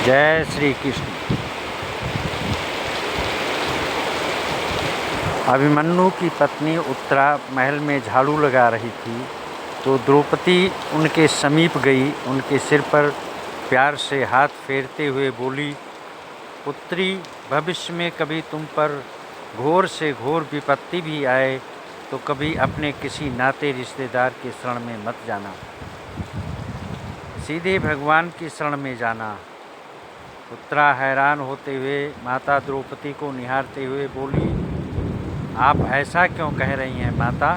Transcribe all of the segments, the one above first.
जय श्री कृष्ण। अभिमन्यु की पत्नी उत्तरा महल में झाड़ू लगा रही थी तो द्रौपदी उनके समीप गई। उनके सिर पर प्यार से हाथ फेरते हुए बोली, पुत्री, भविष्य में कभी तुम पर घोर से घोर विपत्ति भी आए तो कभी अपने किसी नाते रिश्तेदार के शरण में मत जाना, सीधे भगवान की शरण में जाना। उत्तरा हैरान होते हुए माता द्रौपदी को निहारते हुए बोली, आप ऐसा क्यों कह रही हैं माता?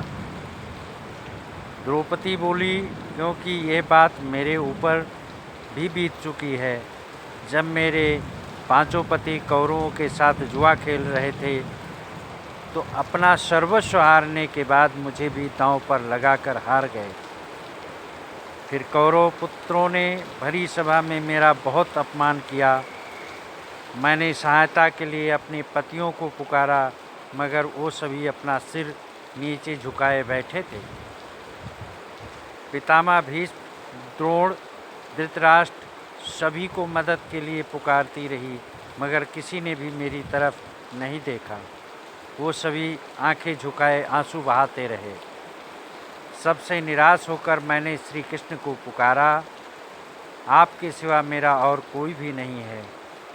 द्रौपदी बोली, क्योंकि ये बात मेरे ऊपर भी बीत चुकी है। जब मेरे पांचों पति कौरवों के साथ जुआ खेल रहे थे तो अपना सर्वस्व हारने के बाद मुझे भी दांव पर लगाकर हार गए। फिर कौरव पुत्रों ने भरी सभा में मेरा बहुत अपमान किया। मैंने सहायता के लिए अपने पतियों को पुकारा मगर वो सभी अपना सिर नीचे झुकाए बैठे थे। पितामह भीष्म, द्रोण, धृतराष्ट्र सभी को मदद के लिए पुकारती रही मगर किसी ने भी मेरी तरफ नहीं देखा। वो सभी आंखें झुकाए आंसू बहाते रहे। सबसे निराश होकर मैंने श्री कृष्ण को पुकारा, आपके सिवा मेरा और कोई भी नहीं है।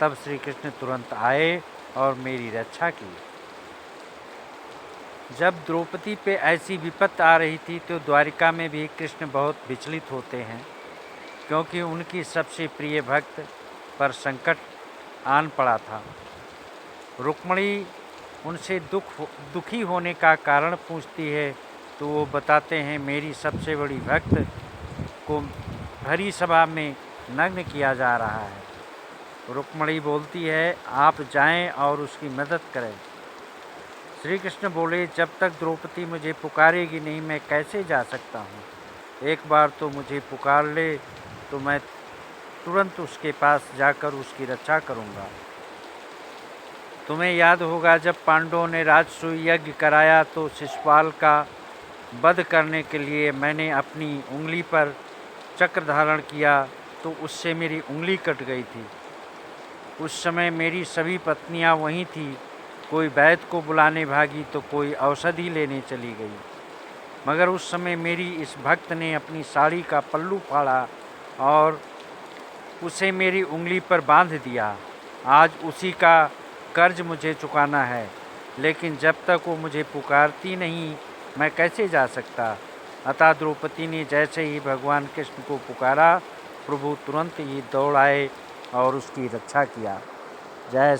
तब श्री कृष्ण तुरंत आए और मेरी रक्षा की। जब द्रौपदी पे ऐसी विपत्ति आ रही थी तो द्वारिका में भी कृष्ण बहुत विचलित होते हैं, क्योंकि उनकी सबसे प्रिय भक्त पर संकट आन पड़ा था। रुक्मिणी उनसे दुखी होने का कारण पूछती है तो वो बताते हैं, मेरी सबसे बड़ी भक्त को भरी सभा में नग्न किया जा रहा है। रुक्मिणी बोलती है, आप जाएं और उसकी मदद करें। श्री कृष्ण बोले, जब तक द्रौपदी मुझे पुकारेगी नहीं मैं कैसे जा सकता हूँ। एक बार तो मुझे पुकार ले तो मैं तुरंत उसके पास जाकर उसकी रक्षा करूँगा। तुम्हें याद होगा जब पांडवों ने राजसूय यज्ञ कराया तो शिशुपाल का वध करने के लिए मैंने अपनी उंगली पर चक्र धारण किया तो उससे मेरी उंगली कट गई थी। उस समय मेरी सभी पत्नियां वहीं थीं। कोई वैद्य को बुलाने भागी तो कोई औषधि लेने चली गई, मगर उस समय मेरी इस भक्त ने अपनी साड़ी का पल्लू फाड़ा और उसे मेरी उंगली पर बांध दिया। आज उसी का कर्ज मुझे चुकाना है, लेकिन जब तक वो मुझे पुकारती नहीं मैं कैसे जा सकता। अतः द्रौपदी ने जैसे ही भगवान कृष्ण को पुकारा, प्रभु तुरंत ही दौड़ आए और उसकी रक्षा किया। जय